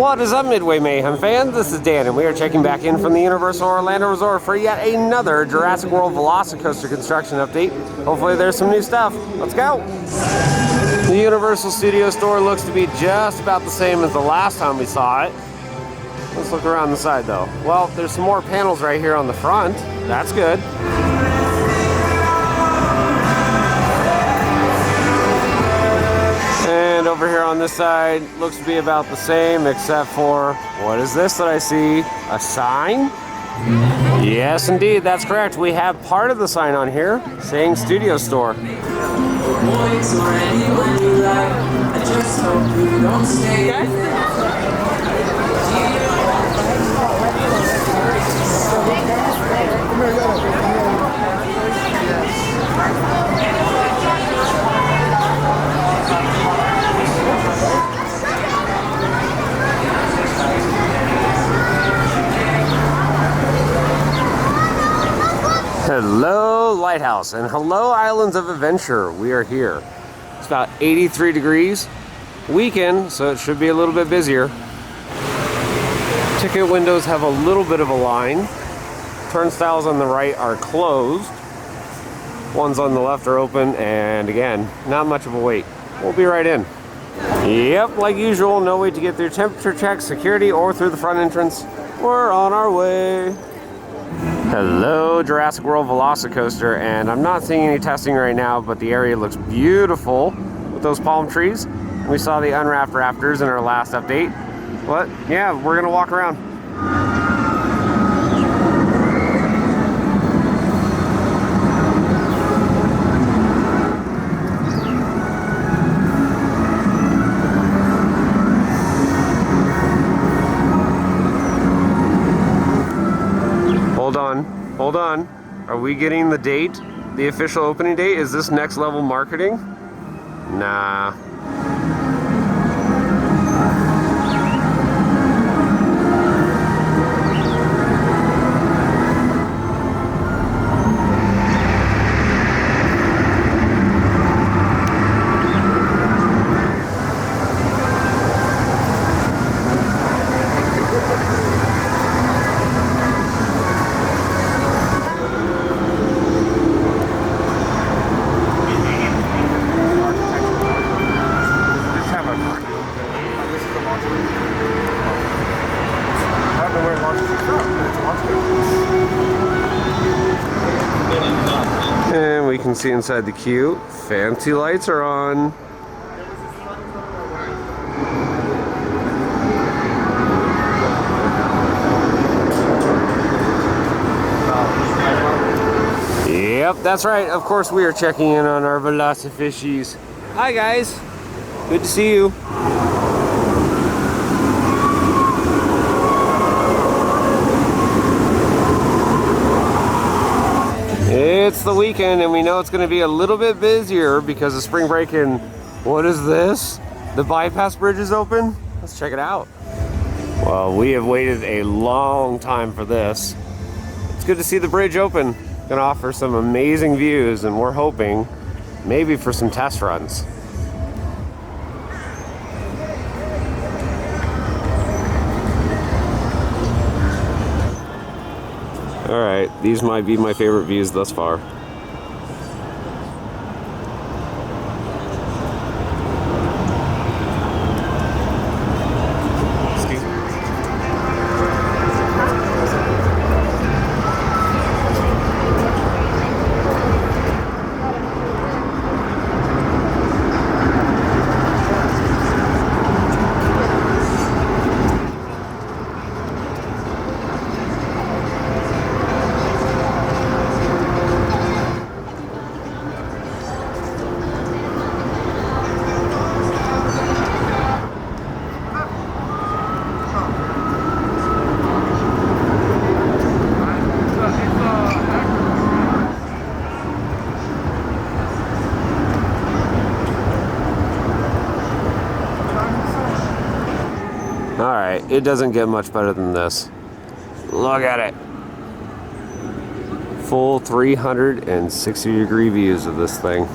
What is up, Midway Mayhem fans? This is Dan, and we are checking back in from the Universal Orlando Resort for yet another Jurassic World VelociCoaster construction update. Hopefully there's some new stuff. Let's go! The Universal Studio Store looks to be just about the same as the last time we saw it. Let's look around the side though. Well, there's some more panels right here on the front. That's good. And over here on this side, looks to be about the same, except for, what is this that I see? A sign? Yes, indeed, that's correct. We have part of the sign on here saying Studio Store. Hello Lighthouse and hello Islands of Adventure. We are here. It's about 83 degrees. Weekend, so it should be a little bit busier. Ticket windows have a little bit of a line. Turnstiles on the right are closed. Ones on the left are open, and again, not much of a wait. We'll be right in. Yep, like usual, no wait to get through temperature checks, security, or through the front entrance. We're on our way. Hello Jurassic World VelociCoaster, and I'm not seeing any testing right now, but the area looks beautiful with those palm trees. We saw the unwrapped raptors in our last update. But yeah, we're gonna walk around. Hold on. Are we getting the date? The official opening date? Is this next level marketing? Nah. And we can see inside the queue, fancy lights are on. Yep, that's right. Of course we are checking in on our VelociFishies. Hi guys, good to see you. It's the weekend and we know it's going to be a little bit busier because of spring break. And what is this? The bypass bridge is open? Let's check it out. Well, we have waited a long time for this. It's good to see the bridge open. It's going to offer some amazing views, and we're hoping maybe for some test runs. Alright, these might be my favorite views thus far. Alright, it doesn't get much better than this. Look at it. Full 360-degree views of this thing.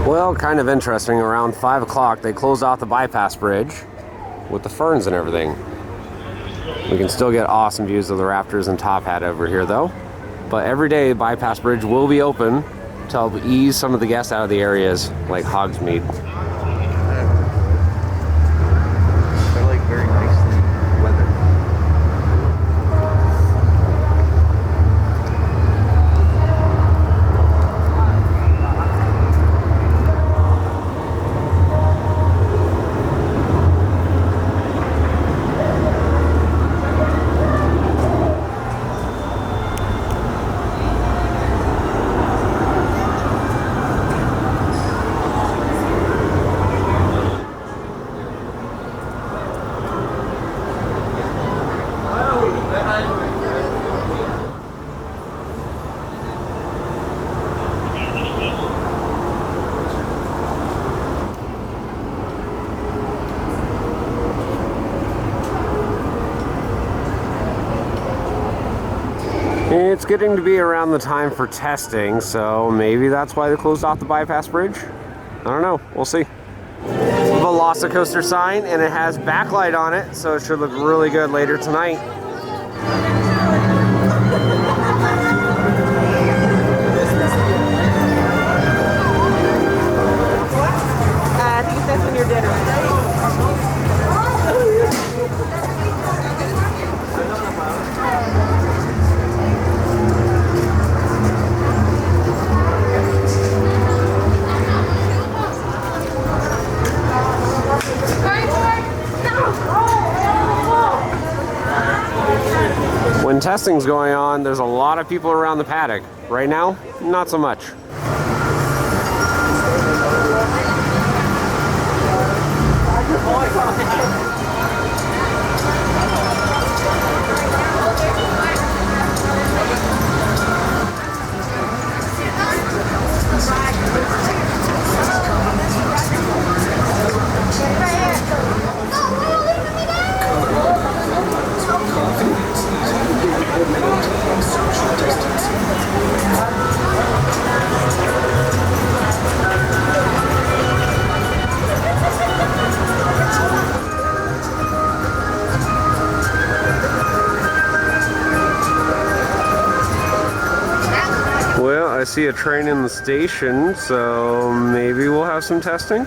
Well, kind of interesting, around 5 o'clock they closed off the bypass bridge with the ferns and everything. We can still get awesome views of the Raptors and Top Hat over here though. But every day bypass bridge will be open to help ease some of the guests out of the areas like Hogsmeade. They're like very nicely weathered. It's getting to be around the time for testing, so maybe that's why they closed off the bypass bridge. I don't know, we'll see. VelociCoaster sign, and it has backlight on it, so it should look really good later tonight. I think that's when you're dinner. When testing's going on, there's a lot of people around the paddock. Right now, not so much. Well, I see a train in the station, so maybe we'll have some testing.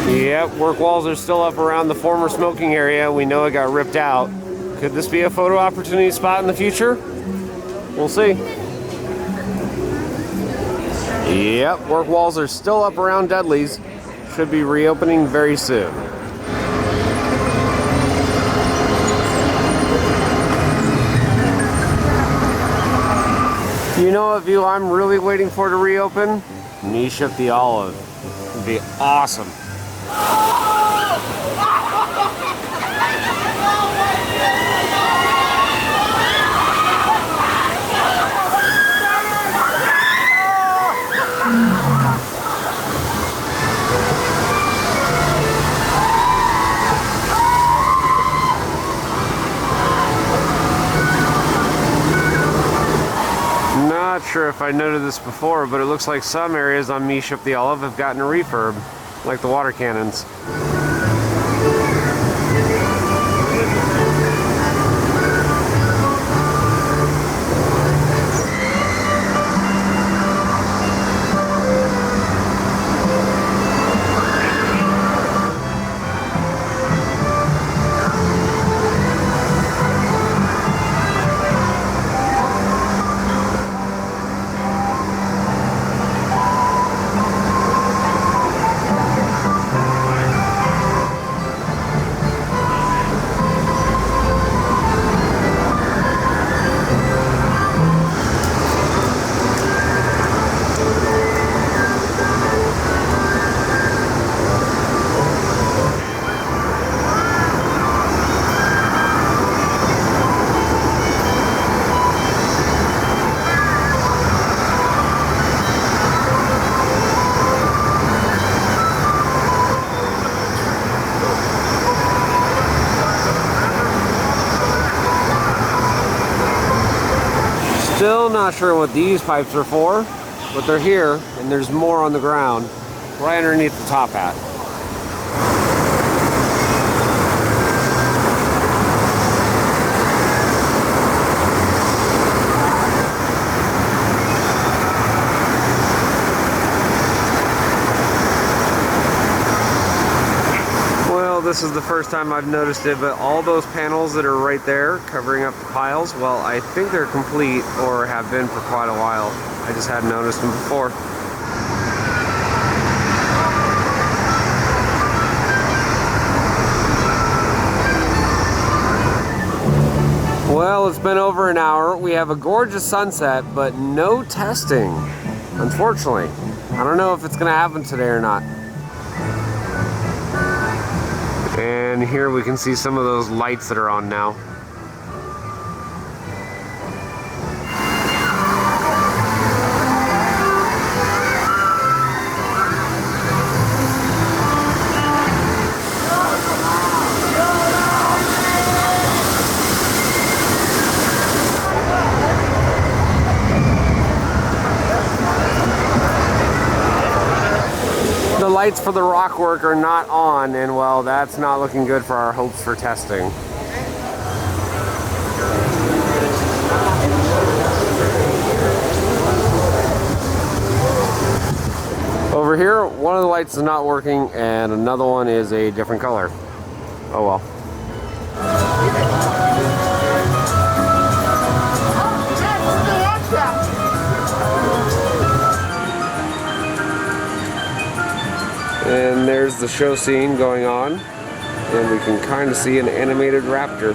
Yep, work walls are still up around the former smoking area. We know it got ripped out. Could this be a photo opportunity spot in the future? We'll see. Yep, work walls are still up around Dudley's. Should be reopening very soon. You know what view I'm really waiting for to reopen? Niche of the Olive. It'd be awesome. Not sure if I noted this before, but it looks like some areas on Niche of the Olive have gotten a refurb, like the water cannons. Still not sure what these pipes are for, but they're here, and there's more on the ground right underneath the top hat. This is the first time I've noticed it, but all those panels that are right there covering up the piles, well, I think they're complete or have been for quite a while. I just hadn't noticed them before. Well, it's been over an hour. We have a gorgeous sunset, but no testing, unfortunately. I don't know if it's going to happen today or not. And here we can see some of those lights that are on now. The lights for the rock work are not on, and well, that's not looking good for our hopes for testing. Over here, one of the lights is not working, and another one is a different color. Oh well. And there's the show scene going on, and we can kind of see an animated raptor.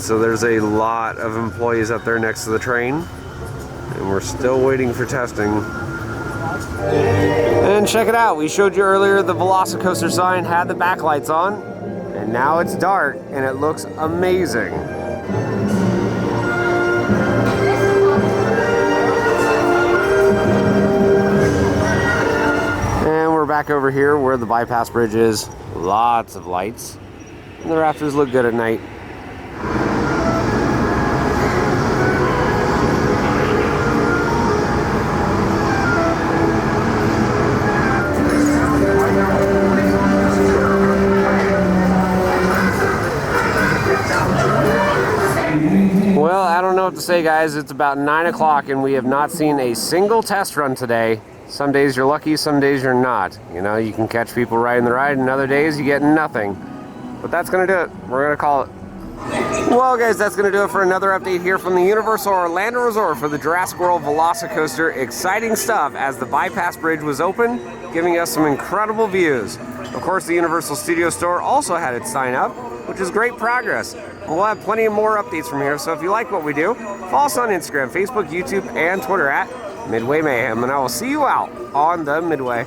So there's a lot of employees up there next to the train, and we're still waiting for testing. And check it out, we showed you earlier the VelociCoaster sign had the backlights on, and now it's dark and it looks amazing. And we're back over here where the bypass bridge is. Lots of lights, and the rafters look good at night. Well, I don't know what to say, guys. It's about 9 o'clock and we have not seen a single test run today. Some days you're lucky, some days you're not. You know, you can catch people riding the ride, and other days you get nothing. But that's going to do it. We're going to call it. Well, guys, that's going to do it for another update here from the Universal Orlando Resort for the Jurassic World VelociCoaster. Exciting stuff as the bypass bridge was open, giving us some incredible views. Of course, the Universal Studio Store also had its sign up, which is great progress. We'll have plenty of more updates from here, so if you like what we do, follow us on Instagram, Facebook, YouTube, and Twitter at Midway Mayhem, and I will see you out on the Midway.